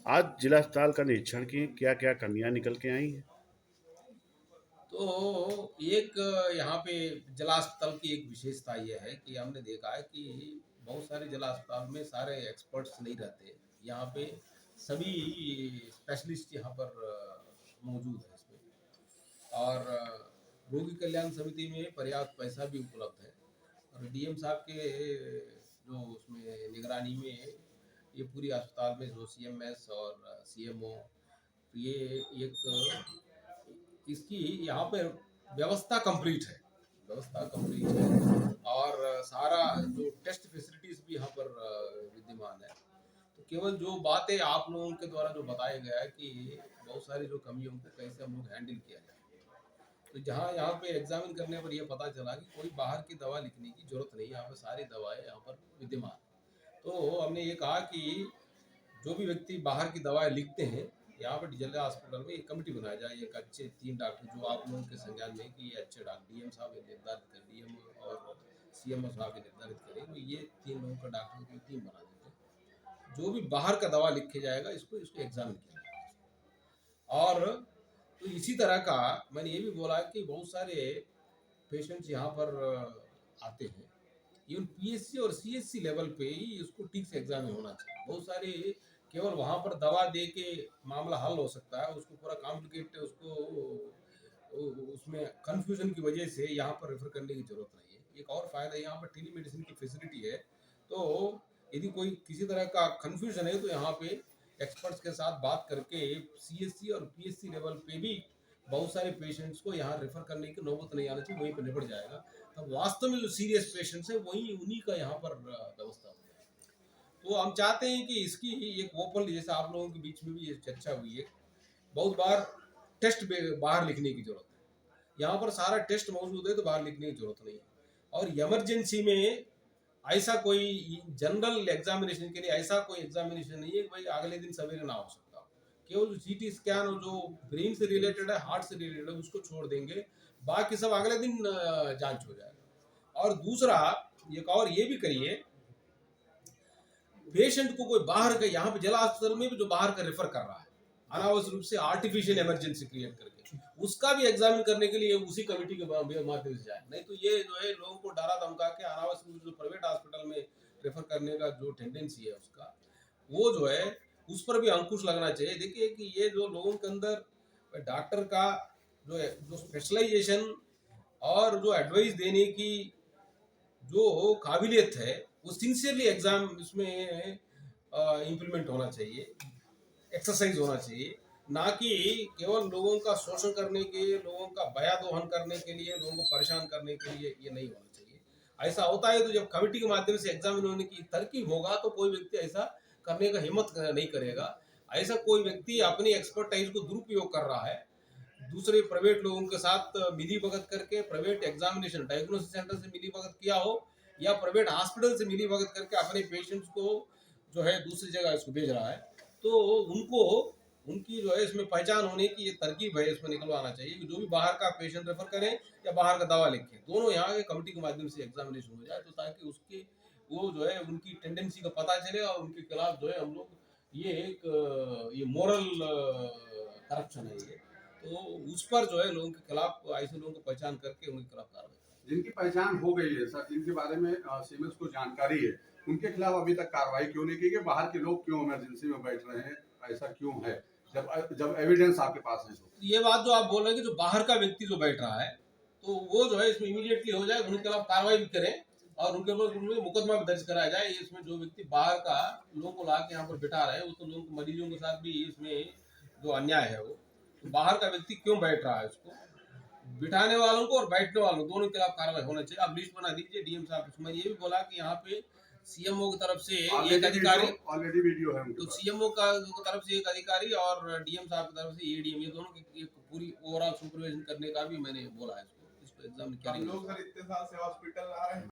आज जिला अस्पताल का निरीक्षण किए, क्या क्या कमियां निकल के आई हैं? तो एक यहाँ पे जिला अस्पताल की एक विशेषता ये है कि हमने देखा है कि बहुत सारे जिला अस्पताल में सारे एक्सपर्ट्स नहीं रहते। यहाँ पे सभी स्पेशलिस्ट यहाँ पर मौजूद है इसमें। और रोगी कल्याण समिति में पर्याप्त पैसा भी उपलब्ध है। और डीएम साहब के जो उसमें निगरानी में ये पूरी अस्पताल में जो सीएमएस और सीएमओ, ये एक इसकी यहाँ पे व्यवस्था कंप्लीट है। व्यवस्था कंप्लीट है और सारा जो टेस्ट फैसिलिटीज भी यहाँ पर विद्यमान है। तो केवल जो बातें आप लोगों के द्वारा जो बताया गया है कि बहुत सारी जो कमियों को कैसे हम लोग हैंडल किया जाए, तो जहाँ यहाँ पे एग्जामिन करने पर यह पता चला कि कोई बाहर की दवा लिखने की जरूरत नहीं, यहाँ पर सारी दवाएं यहाँ पर विद्यमान। तो हमने ये कहा कि जो भी व्यक्ति बाहर की दवाएं लिखते हैं, यहाँ पर जिला हॉस्पिटल में एक कमेटी बनाया जाए, एक अच्छे 3 डॉक्टर जो आप लोगों के संज्ञान में कि ये अच्छे डॉक्टर डीएम साहब निर्धारित करें, डीएम और सीएमओ साहब निर्धारित करें, तो ये 3 लोगों का डॉक्टर की टीम बना देते हैं। जो भी बाहर का दवा लिखे जाएगा इसको इसको एग्जामिन किया जाएगा। और तो इसी तरह का मैंने ये भी बोला कि बहुत सारे पेशेंट्स यहाँ पर आते हैं, इवन पीएससी और सीएससी लेवल पे ही इसको ठीक से एग्जामिन होना चाहिए। बहुत सारे केवल वहाँ पर दवा दे के मामला हल हो सकता है, उसको पूरा कॉम्प्लिकेट उसको उसमें कंफ्यूजन की वजह से यहाँ पर रेफर करने की जरूरत नहीं है। एक और फायदा यहाँ पर टेली मेडिसिन की फैसिलिटी है। तो यदि कोई किसी तरह का कंफ्यूजन है तो यहाँ पे एक्सपर्ट्स के साथ बात करके सीएससी और पीएससी लेवल पे भी बहुत सारे पेशेंट्स को यहाँ रेफर करने की नौबत नहीं आना चाहिए, वहीं पर निपट जाएगा। तो वास्तव में जो सीरियस पेशेंट्स है वही उन्हीं का यहाँ पर व्यवस्था हो जाए। तो हम चाहते हैं कि इसकी एक ओपन, जैसे आप लोगों के बीच में भी ये चर्चा हुई है, बहुत बार टेस्ट बाहर लिखने की जरूरत है। यहाँ पर सारा टेस्ट मौजूद है तो बाहर लिखने की जरूरत नहीं है। और इमरजेंसी में ऐसा कोई जनरल एग्जामिनेशन के लिए ऐसा कोई एग्जामिनेशन नहीं है कि भाई अगले दिन सवेरे ना हो सकता। केवल जो सीटी स्कैन और जो ब्रेन से रिलेटेड है, हार्ट से रिलेटेड है, उसको छोड़ देंगे, बाकी सब अगले दिन जांच हो जाएगा। और दूसरा एक और ये भी करिए, पेशेंट को कोई बाहर का, यहाँ पे जिला अस्पताल में भी जो बाहर का रेफर कर रहा है अनावश्यक रूप से आर्टिफिशियल इमरजेंसी क्रिएट करके, उसका भी एग्जामिन करने के लिए उसी कमेटी के माध्यम से जाए। नहीं तो ये जो है लोगों को डरा धमका के अनावश्यक रूप से प्राइवेट हॉस्पिटल में रेफर करने का जो टेंडेंसी है उसका, वो जो है उस पर भी अंकुश लगना चाहिए। देखिए कि ये जो लोगों के अंदर डॉक्टर का जो स्पेशलाइजेशन और जो एडवाइस देने की जो काबिलियत है, वो सिंसियरली एग्जाम इसमें इम्प्लीमेंट होना चाहिए, एक्सरसाइज होना चाहिए। ना कि केवल लोगों का शोषण करने के लिए, लोगों का बया दोहन करने के लिए, लोगों को परेशान करने के लिए ये नहीं होना चाहिए। ऐसा होता है तो जब कमेटी के माध्यम से एग्जामिन होने की तरकीब होगा तो कोई व्यक्ति ऐसा करने का हिम्मत नहीं करेगा। ऐसा कोई व्यक्ति अपनी एक्सपर्टाइज को दुरुपयोग कर रहा है, दूसरे प्राइवेट लोगों के साथ मिली भगत करके, प्राइवेट एग्जामिनेशन डायग्नोसिस सेंटर से मिली भगत किया हो या प्राइवेट हॉस्पिटल से मिली भगत करके अपने पेशेंट्स को जो है दूसरी जगह इसको भेज रहा है, तो उनको उनकी जो है इसमें पहचान होने की ये तरकीब है, इसमें निकलवाना चाहिए कि जो भी बाहर का पेशेंट रेफर करें या बाहर का दवा लिखें, दोनों यहाँ के कमेटी के माध्यम से एग्जामिनेशन हो जाए, तो ताकि उसके वो जो है उनकी टेंडेंसी का पता चले और उनके खिलाफ जो है हम लोग ये एक ये मोरल करप्शन है ये, तो उस पर जो है लोगों के खिलाफ ऐसे लोगों को पहचान करके उनके खिलाफ कार्रवाई करें। जिनकी पहचान हो गई है सर, जिनके बारे में सीएमएस को जानकारी है, उनके खिलाफ अभी तक कार्रवाई क्यों नहीं की गई? बाहर के लोग क्यों इमरजेंसी में बैठ रहे हैं, ऐसा क्यों है जब जब एविडेंस आपके पास है? ये बात जो आप बोल रहे हैं कि जो बाहर का व्यक्ति जो बैठ रहा है, तो वो जो है इसमें इमीडिएटली हो जाए, उनके खिलाफ कार्रवाई भी करें और उनके ऊपर मुकदमा भी दर्ज कराया जाए। इसमें जो व्यक्ति बाहर का लोगों को ला के यहाँ पर बिठा रहे हैं, तो लोगों मरीजों के साथ भी इसमें जो अन्याय है वो, तो बाहर का व्यक्ति क्यों बैठ रहा है, उसको बिठाने वालों को और बैठने वालों दोनों के खिलाफ कार्रवाई होना चाहिए। आप लिस्ट बना दीजिए डीएम साहब। मैं ये भी बोला कि यहाँ पे सीएमओ की तरफ से एक अधिकारी, ऑलरेडी वीडियो है तो सीएमओ का तरफ से एक अधिकारी और डीएम साहब की तरफ से एडीएम, ये दोनों की पूरी ओवरऑल सुपरविजन करने का भी मैंने बोला है। इसको एग्जाम क्या हम लोग सर इतने साल से हॉस्पिटल आ रहे हैं।